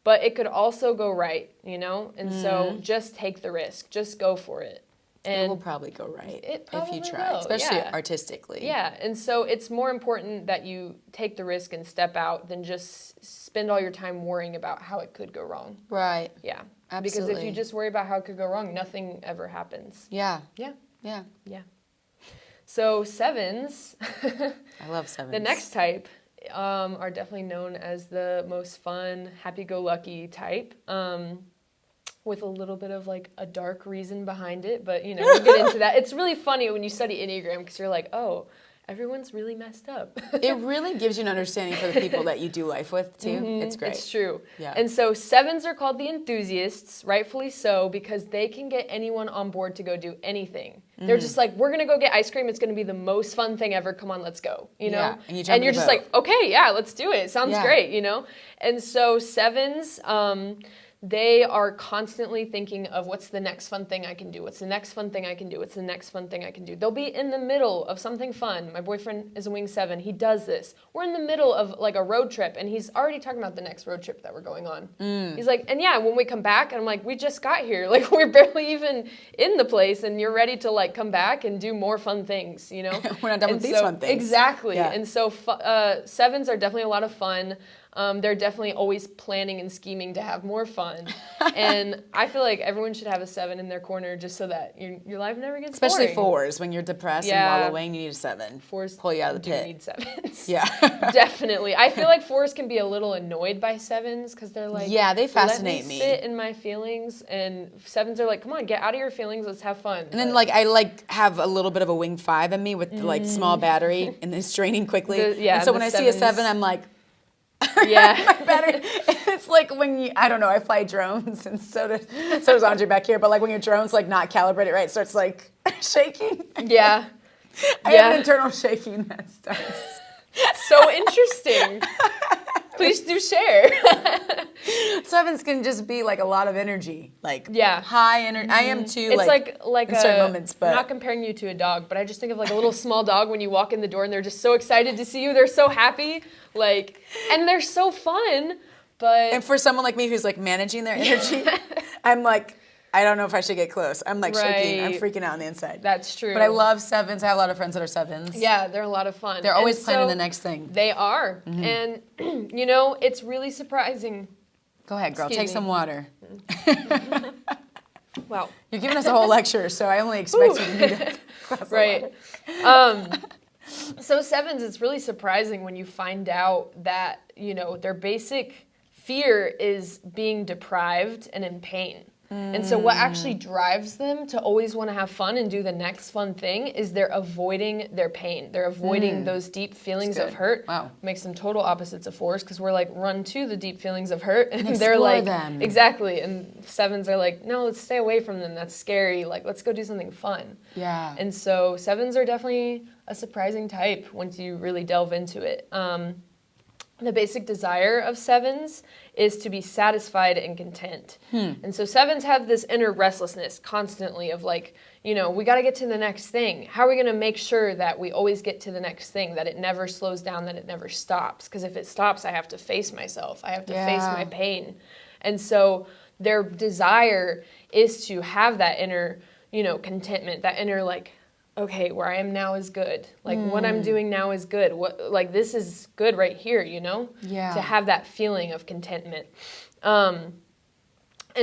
but it could also go right, you know? And so just take the risk. Just go for it. And it will probably go right if you try, will, especially artistically. Yeah, and so it's more important that you take the risk and step out than just spend all your time worrying about how it could go wrong. Right. Yeah. Absolutely. Because if you just worry about how it could go wrong, nothing ever happens. Yeah. Yeah. Yeah. Yeah. So 7s. I love 7s. The next type are definitely known as the most fun, happy-go-lucky type, with a little bit of like a dark reason behind it, but you know, we'll get into that. It's really funny when you study Enneagram because you're like, oh, everyone's really messed up. It really gives you an understanding for the people that you do life with too. It's great. It's true. Yeah. And so 7s are called the enthusiasts, rightfully so, because they can get anyone on board to go do anything. They're just like, we're going to go get ice cream. It's going to be the most fun thing ever. Come on, let's go. You know? Yeah. And you're just like, okay, yeah, let's do it. Sounds great, you know? And so 7s, they are constantly thinking of what's the next fun thing I can do? What's the next fun thing I can do? What's the next fun thing I can do? They'll be in the middle of something fun. My boyfriend is a wing 7. He does this. We're in the middle of like a road trip, and he's already talking about the next road trip that we're going on. He's like, and yeah, when we come back, and I'm like, we just got here. Like, we're barely even in the place, and you're ready to like come back and do more fun things, you know? We're not done with these fun things. Exactly. Yeah. And so 7s are definitely a lot of fun. They're definitely always planning and scheming to have more fun. And I feel like everyone should have a 7 in their corner just so that your life never gets Especially boring. 4s. When you're depressed and wallowing, you need a 7. 4s pull you out of the do pit. need 7s. Yeah. Definitely. I feel like 4s can be a little annoyed by 7s because they're like, yeah, they fascinate let me me. sit in my feelings. And 7s are like, come on, get out of your feelings. Let's have fun. And then like I have a little bit of a wing 5 in me with like small battery and it's draining quickly. And so when I see a 7, I'm like, yeah. my battery. It's like when I fly drones, and so does Andre back here. But like when your drone's like not calibrated right, it starts like shaking. Yeah. I have an internal shaking that starts. So interesting. Please do share. 7s can just be like a lot of energy, like high energy. I am too. It's like in certain moments, but I'm not comparing you to a dog, but I just think of like a little small dog when you walk in the door and they're just so excited to see you. They're so happy, like, and they're so fun. And for someone like me who's like managing their energy, I'm like, I don't know if I should get close. I'm like shaking. I'm freaking out on the inside. That's true. But I love 7s. I have a lot of friends that are 7s. Yeah, they're a lot of fun. They're always planning the next thing. They are. And, you know, it's really surprising. Go ahead, girl. Take some water. Wow. You're giving us a whole lecture, so I only expect you to need a glass of right. water. So 7s, it's really surprising when you find out that, you know, their basic fear is being deprived and in pain. And so what actually drives them to always want to have fun and do the next fun thing is they're avoiding their pain. They're avoiding those deep feelings of hurt. Wow. Makes them total opposites of 4s because we're like, run to the deep feelings of hurt. And Explore they're like, them. exactly. And 7s are like, no, let's stay away from them. That's scary. Like, let's go do something fun. Yeah. And so 7s are definitely a surprising type once you really delve into it. The basic desire of 7s is to be satisfied and content. And so 7s have this inner restlessness constantly of like, you know, we got to get to the next thing. How are we going to make sure that we always get to the next thing, that it never slows down, that it never stops? Because if it stops, I have to face myself. I have to face my pain. And so their desire is to have that inner, you know, contentment, that inner like, okay, where I am now is good. Like, what I'm doing now is good. Like, this is good right here, you know? Yeah. To have that feeling of contentment. And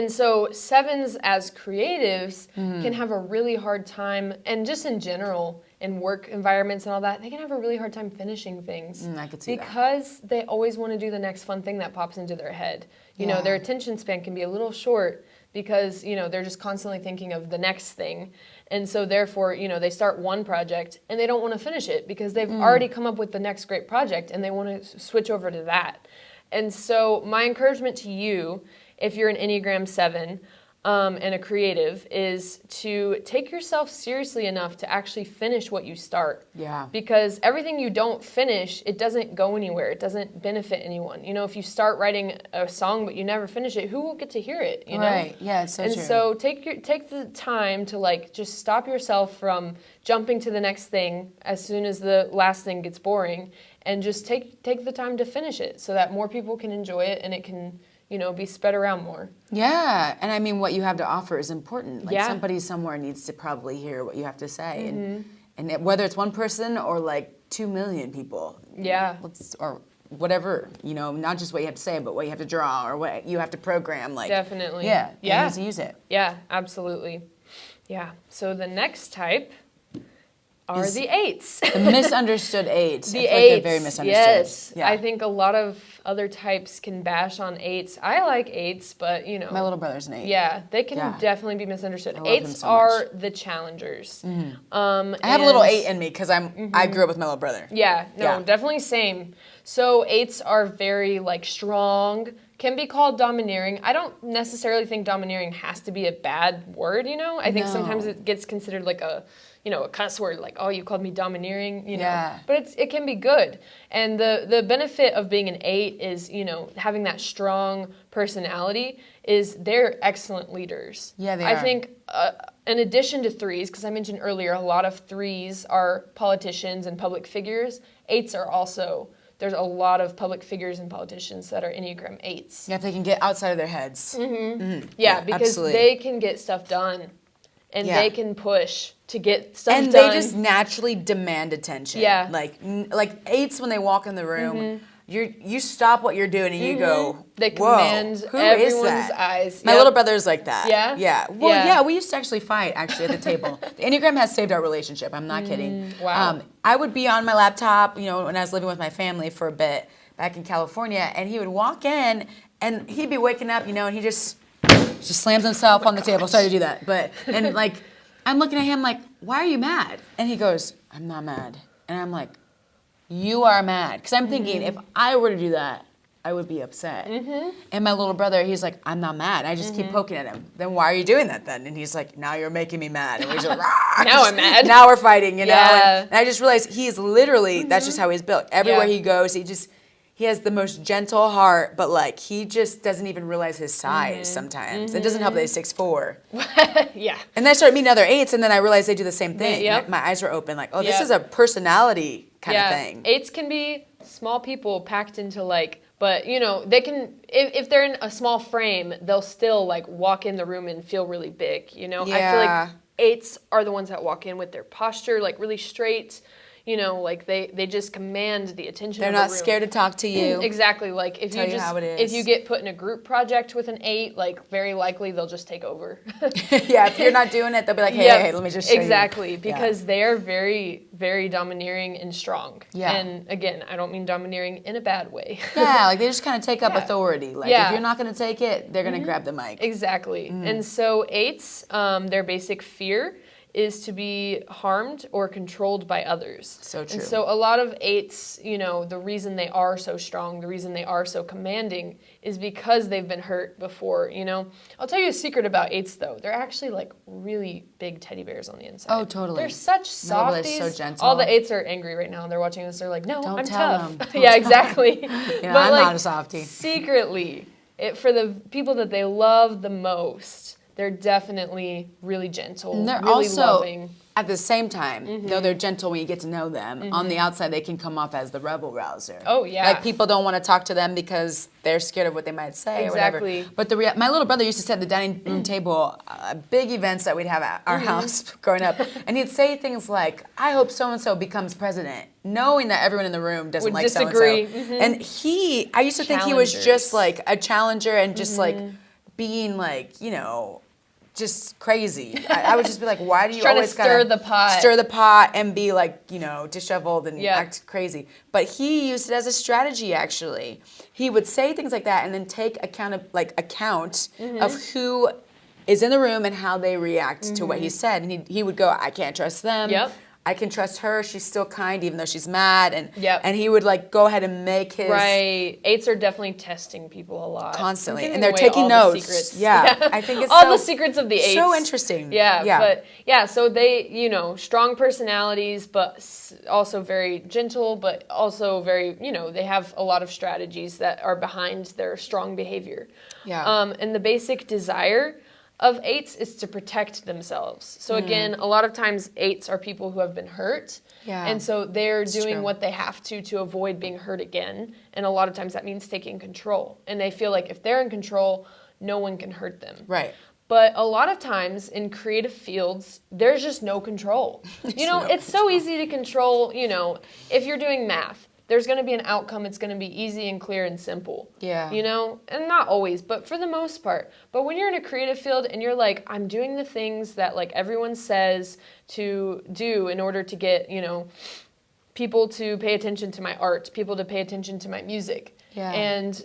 so 7s as creatives can have a really hard time, and just in general, in work environments and all that, they can have a really hard time finishing things. I could see that. Because they always want to do the next fun thing that pops into their head. You know, their attention span can be a little short because, you know, they're just constantly thinking of the next thing. And so therefore, you know, they start one project and they don't want to finish it because they've already come up with the next great project and they want to switch over to that. And so my encouragement to you, if you're an Enneagram 7 and a creative, is to take yourself seriously enough to actually finish what you start. Yeah. Because everything you don't finish, it doesn't go anywhere. It doesn't benefit anyone. You know, if you start writing a song but you never finish it, who will get to hear it? You know? Right. Yeah, it's so true. And so take the time to like just stop yourself from jumping to the next thing as soon as the last thing gets boring, and just take the time to finish it so that more people can enjoy it and it can, you know, be spread around more. Yeah, and I mean, what you have to offer is important. Like somebody somewhere needs to probably hear what you have to say, and whether it's one person or like 2 million people. Yeah. Or whatever, you know, not just what you have to say, but what you have to draw or what you have to program. Like definitely. Yeah. You need to use it. Yeah, absolutely. Yeah. So the next type are the 8s. The misunderstood 8s. The 8s, they're very misunderstood. yes. Yeah. I think a lot of other types can bash on 8s. I like 8s, but you know. My little brother's an 8. Yeah, they can definitely be misunderstood. I love him 8s so are much. the challengers. I have a little 8 in me because I grew up with my little brother. Yeah, no, definitely same. So 8s are very like strong, can be called domineering. I don't necessarily think domineering has to be a bad word, you know? I think sometimes it gets considered like a cuss word, like, oh, you called me domineering, you know? Yeah. But it can be good. And the benefit of being an 8 is, having that strong personality is they're excellent leaders. Yeah, they I are. think in addition to 3s, because I mentioned earlier, a lot of 3s are politicians and public figures. 8s are also, there's a lot of public figures and politicians that are Enneagram 8s. Yeah, if they can get outside of their heads. Yeah, because absolutely. they can get stuff done. And they can push to get stuff done. And they just naturally demand attention. Yeah. Like 8s, when they walk in the room, you stop what you're doing and you go, they whoa, command who everyone's is that? eyes. My little brother's like that. Yeah? Yeah. Well, yeah, we used to actually fight, actually, at the table. The Enneagram has saved our relationship. I'm not kidding. Wow. I would be on my laptop, when I was living with my family for a bit back in California, and he would walk in, and he'd be waking up, and he just slams himself on the table. Sorry to do that. And like, I'm looking at him like, why are you mad? And he goes, I'm not mad. And I'm like, you are mad. Because I'm thinking, if I were to do that, I would be upset. And my little brother, he's like, I'm not mad. I just keep poking at him. Then why are you doing that then? And he's like, now you're making me mad. And we're just like, now I'm mad. Now we're fighting, Yeah. And I just realized he's literally, that's just how he's built. Everywhere he goes, he has the most gentle heart, but like he just doesn't even realize his size sometimes. It doesn't help that he's 6'4". Yeah. And then I started meeting other 8s, and then I realized they do the same thing. Yep. My eyes were open, like, oh, this is a personality kind of thing. 8s can be small people packed into but they can, if they're in a small frame, they'll still like walk in the room and feel really big. I feel like 8s are the ones that walk in with their posture like really straight. Like they just command the attention They're of the room. not scared to talk to you. Exactly. Like if Tell you how it is. if you get put in a group project with an 8, like very likely they'll just take over. Yeah, if you're not doing it, they'll be like, hey, let me just show you. Exactly, because they are very, very domineering and strong. Yeah. And again, I don't mean domineering in a bad way. Yeah, like they just kind of take up authority. Like if you're not going to take it, they're going to grab the mic. Exactly. And so 8s, their basic fear is to be harmed or controlled by others. So true. And so a lot of 8s, the reason they are so strong, the reason they are so commanding is because they've been hurt before, I'll tell you a secret about 8s, though. They're actually like really big teddy bears on the inside. Oh, totally. They're such No, but softies. they're so gentle. All the 8s are angry right now and they're watching this. They're like, no, Don't I'm tell tough. them. Yeah, exactly. But But I'm like, not a softie. Secretly, for the people that they love the most, they're definitely really gentle, And they're really also, loving. at the same time, though they're gentle when you get to know them, on the outside they can come off as the rebel rouser. Oh, yeah. Like people don't want to talk to them because they're scared of what they might say Exactly. or whatever. But my little brother used to sit at the dining room table, big events that we'd have at our house growing up, and he'd say things like, I hope so-and-so becomes president, knowing that everyone in the room doesn't Would like disagree. so-and-so. And I used to think he was Challengers. just like a challenger and just like being like, just crazy. I would just be like, why do you Trying to always stir gotta the pot. stir the pot and be like, disheveled and Yeah. act crazy? But he used it as a strategy. Actually, he would say things like that and then take account of who is in the room and how they react to what he said. And he would go, I can't trust them. Yep. I can trust her. She's still kind, even though she's mad. And Yep. and he would like go ahead and make his Right. 8s are definitely testing people a lot. constantly, Giving and they're away taking all the notes. secrets. Yeah, I think it's all the secrets of the 8s. so interesting. Yeah, but so they, strong personalities, but also very gentle, but also very, they have a lot of strategies that are behind their strong behavior. Yeah. And the basic desire of 8s is to protect themselves. So again, a lot of times 8s are people who have been hurt. Yeah. And so they're doing true. what they have to avoid being hurt again. And a lot of times that means taking control. And they feel like if they're in control, no one can hurt them. Right. But a lot of times in creative fields, there's just no control. It's so easy to control, if you're doing math. There's going to be an outcome. It's going to be easy and clear and simple. Yeah. And not always, but for the most part. But when you're in a creative field and you're like, I'm doing the things that like everyone says to do in order to get, people to pay attention to my art, people to pay attention to my music. Yeah. And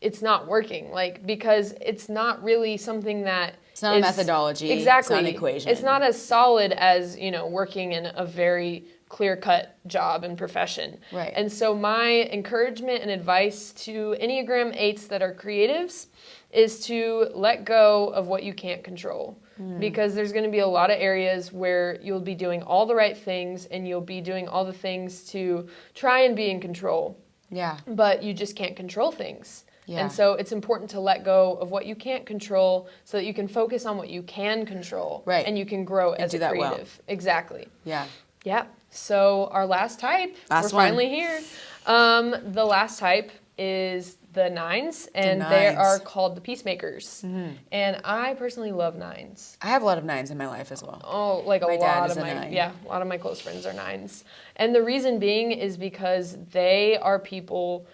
it's not working, because it's not really something that It's not a methodology. Exactly. It's not an equation. It's not as solid as, working in a very clear-cut job and profession. Right. And so my encouragement and advice to Enneagram 8s that are creatives is to let go of what you can't control. Because there's going to be a lot of areas where you'll be doing all the right things and you'll be doing all the things to try and be in control. Yeah. But you just can't control things. Yeah. And so it's important to let go of what you can't control so that you can focus on what you can control. Right. And you can grow as a creative. Well. Exactly. Yeah. Yeah. So our last type, we're finally here. The last type is the 9s, and they are called the peacemakers. And I personally love 9s. I have a lot of 9s in my life as well. Oh, like my a dad lot is of a my 9. a lot of my close friends are 9s. And the reason being is because they are people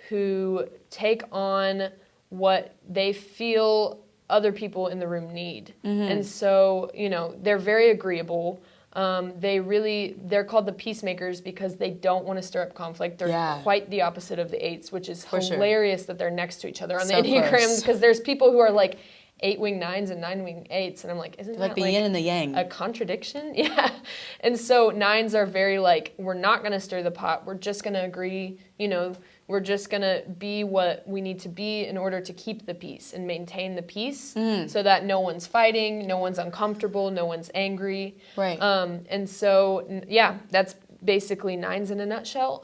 who take on what they feel other people in the room need. And so, they're very agreeable. They're called the peacemakers because they don't want to stir up conflict. They're quite the opposite of the 8s, which is hilarious that they're next to each other on the Enneagram, because there's people who are like 8-wing 9s and 9-wing 8s, and I'm like, isn't that the yin and the yang? A contradiction? Yeah. And so 9s are very like, we're not going to stir the pot. We're just going to agree, we're just going to be what we need to be in order to keep the peace and maintain the peace so that no one's fighting, no one's uncomfortable, no one's angry. Right. And so, that's basically 9s in a nutshell.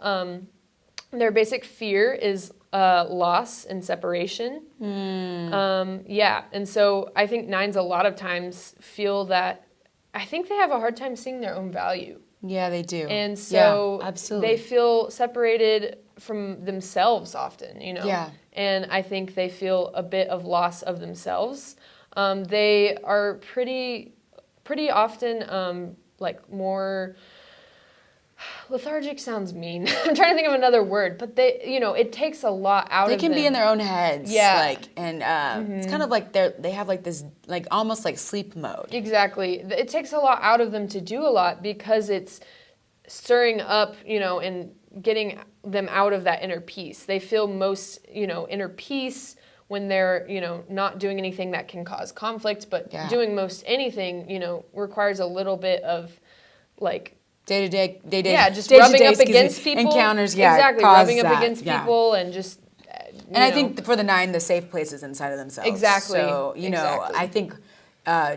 Their basic fear is loss and separation. And so I think 9s a lot of times feel that, I think they have a hard time seeing their own value. Yeah, they do. And so absolutely. They feel separated from themselves often, Yeah. And I think they feel a bit of loss of themselves. They are pretty often like more lethargic. Sounds mean. I'm trying to think of another word, but they, it takes a lot out of them. They can be in their own heads. Yeah. It's kind of like they have like this, like almost like sleep mode. Exactly. It takes a lot out of them to do a lot because it's stirring up, and getting them out of that inner peace. They feel most, inner peace when they're, not doing anything that can cause conflict, but doing most anything, requires a little bit of like day-to-day, just rubbing up against people. Encounters, exactly, rubbing up against people and just. And I think for the 9, the safe place is inside of themselves. Exactly. So I think.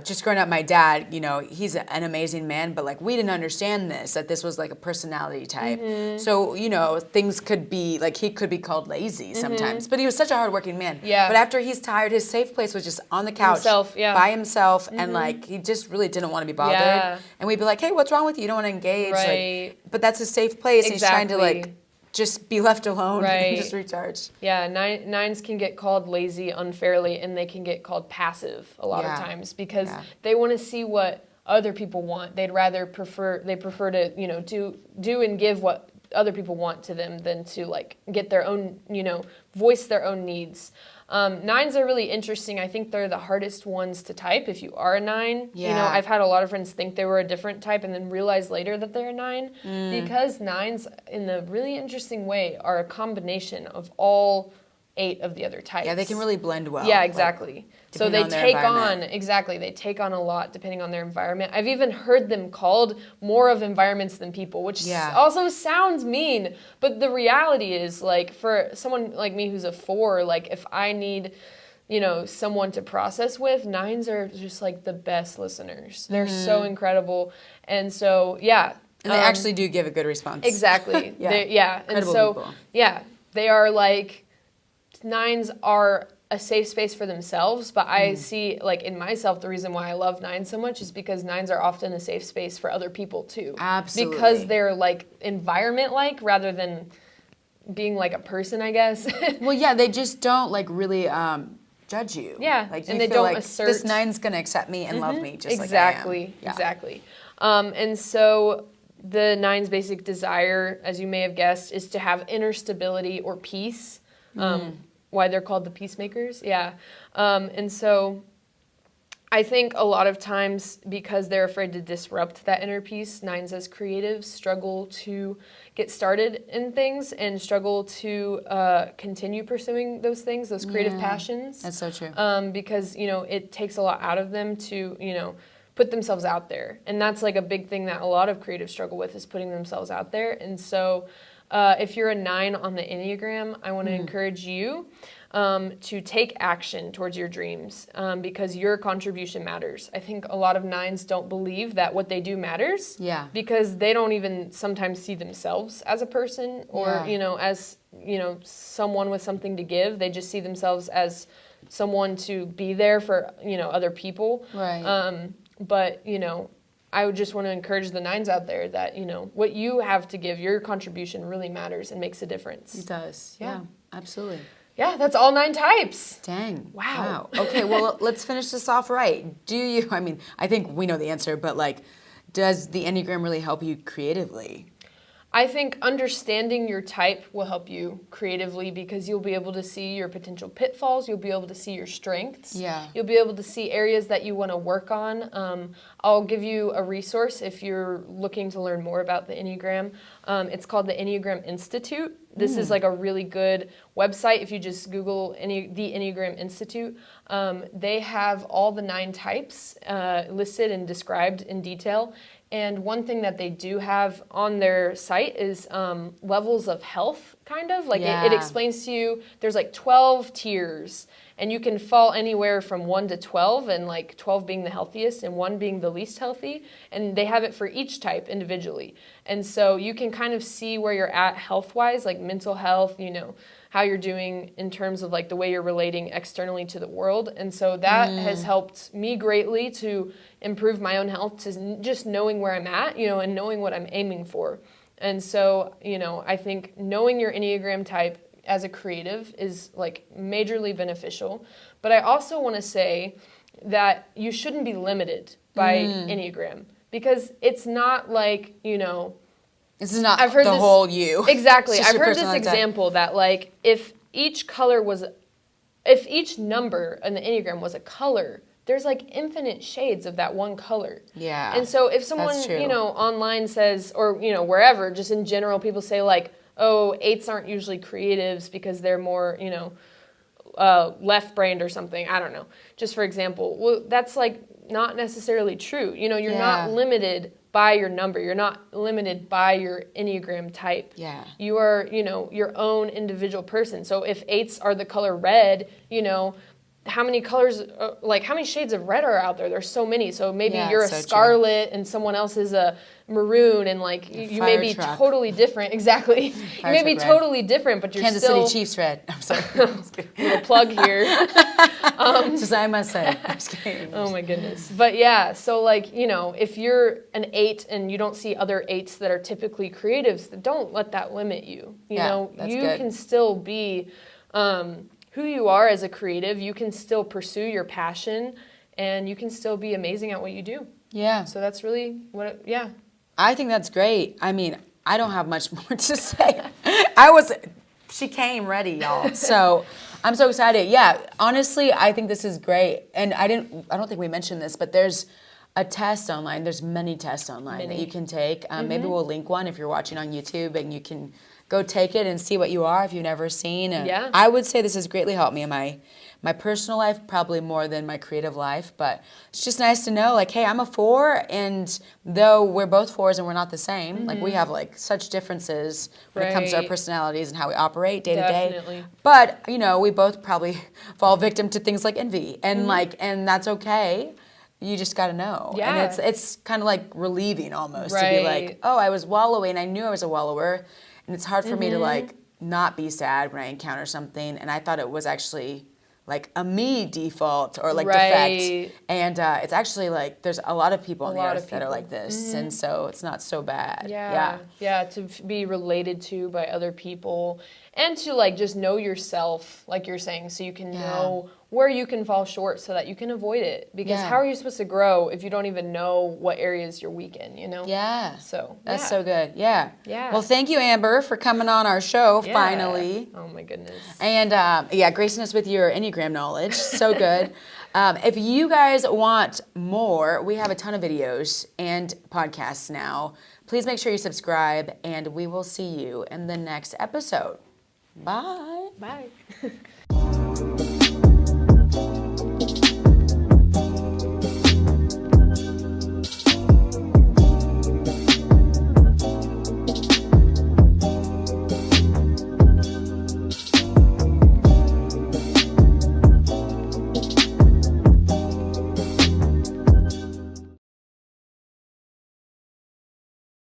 Just growing up, my dad, he's an amazing man, but like we didn't understand that this was like a personality type. So, things could be like he could be called lazy sometimes, but he was such a hardworking man. Yeah. But after he's tired, his safe place was just on the couch by himself, and like he just really didn't want to be bothered. Yeah. And we'd be like, hey, what's wrong with you? You don't want to engage. Right. But that's his safe place. Exactly. He's trying to like just be left alone and just recharge. Yeah, 9s can get called lazy unfairly, and they can get called passive a lot of times because they want to see what other people want. They prefer to, do and give what other people want to them than to like get their own, voice their own needs. 9s are really interesting. I think they're the hardest ones to type if you are a 9. Yeah. I've had a lot of friends think they were a different type and then realize later that they're a 9 because 9s, in a really interesting way, are a combination of all 8 of the other types. Yeah, they can really blend well. Yeah, exactly. Like, so they take on a lot depending on their environment. I've even heard them called more of environments than people, which also sounds mean, but the reality is, like, for someone like me who's a 4, like, if I need, someone to process with, 9s are just like the best listeners. They're so incredible. And so, and they actually do give a good response. Exactly. And so, people. They are like, 9s are a safe space for themselves, but I see, like, in myself, the reason why I love 9s so much is because 9s are often a safe space for other people too. Absolutely. Because they're like environment-like rather than being like a person, I guess. Well, they just don't like really judge you. Yeah, like, and they feel don't like assert. This 9's gonna accept me and love me just like I am. Exactly. And so the 9's basic desire, as you may have guessed, is to have inner stability or peace. Why they're called the peacemakers. And so I think a lot of times, because they're afraid to disrupt that inner peace, 9s as creatives struggle to get started in things and struggle to continue pursuing those things, those creative passions. That's so true. Because, it takes a lot out of them to, put themselves out there. And that's like a big thing that a lot of creatives struggle with, is putting themselves out there. And so if you're a 9 on the Enneagram, I want to encourage you to take action towards your dreams, because your contribution matters. I think a lot of 9s don't believe that what they do matters, because they don't even sometimes see themselves as a person or, as, someone with something to give. They just see themselves as someone to be there for, other people. Right. But, I would just want to encourage the 9s out there that, what you have to give, your contribution really matters and makes a difference. It does. Yeah, absolutely. Yeah, that's all 9 types. Dang. Wow. Okay, well, let's finish this off right. I think we know the answer, but does the Enneagram really help you creatively? I think understanding your type will help you creatively, because you'll be able to see your potential pitfalls. You'll be able to see your strengths. Yeah. You'll be able to see areas that you want to work on. I'll give you a resource if you're looking to learn more about the Enneagram. It's called the Enneagram Institute. This is like a really good website. If you just Google the Enneagram Institute, they have all the 9 types listed and described in detail. And one thing that they do have on their site is levels of health, kind of. It explains to you, there's 12 tiers, and you can fall anywhere from 1 to 12, and 12 being the healthiest and 1 being the least healthy. And they have it for each type individually. And so you can kind of see where you're at health-wise, like mental health, how you're doing in terms of the way you're relating externally to the world. And so that has helped me greatly to improve my own health, to just knowing where I'm at, and knowing what I'm aiming for. And so, I think knowing your Enneagram type as a creative is majorly beneficial. But I also want to say that you shouldn't be limited by Enneagram, because it's not this is not the whole you. Exactly. I've heard this example that if each number in the Enneagram was a color, there's infinite shades of that one color. Yeah. And so if someone, online says, or, wherever, just in general, people say 8s aren't usually creatives because they're more, left-brained or something. I don't know. Just for example. Well, that's not necessarily true. You're not limited by your number. You're not limited by your Enneagram type. Yeah. You are, your own individual person. So if 8s are the color red, how many colors, how many shades of red are out there? There's so many. So maybe you're a scarlet and someone else is a maroon, and you may be totally different. Exactly. You may be totally different, but you're Kansas still... City Chiefs red. I'm sorry. Little plug here. Just I must say. I'm just kidding. Oh my goodness. But yeah, so if you're an 8 and you don't see other 8s that are typically creatives, don't let that limit you. You can still be who you are as a creative. You can still pursue your passion, and you can still be amazing at what you do. Yeah. So that's really I think that's great. I mean, I don't have much more to say. She came ready, y'all. So I'm so excited. Yeah, honestly, I think this is great. And I don't think we mentioned this, but there's a test online. There's many tests online that you can take. Maybe we'll link one if you're watching on YouTube, and you can go take it and see what you are if you've never seen. I would say this has greatly helped me in my personal life, probably more than my creative life. But it's just nice to know, hey, I'm a 4, and though we're both 4s and we're not the same, we have such differences when it comes to our personalities and how we operate day to day. But we both probably fall victim to things like envy, and and that's okay. You just got to know. And it's kind of relieving almost to be oh, I was wallowing. I knew I was a wallower. And it's hard for me to not be sad when I encounter something. And I thought it was actually a me default or defect. And it's actually there's a lot of people on the earth that are like this. And so it's not so bad. Yeah, to be related to by other people, and to just know yourself, like you're saying, so you can know where you can fall short so that you can avoid it. Because how are you supposed to grow if you don't even know what areas you're weak in, Yeah. So that's so good. Yeah. Yeah. Well, thank you, Amber, for coming on our show finally. Oh my goodness. And gracing us with your Enneagram knowledge. So good. If you guys want more, we have a ton of videos and podcasts now. Please make sure you subscribe, and we will see you in the next episode. Bye. Bye.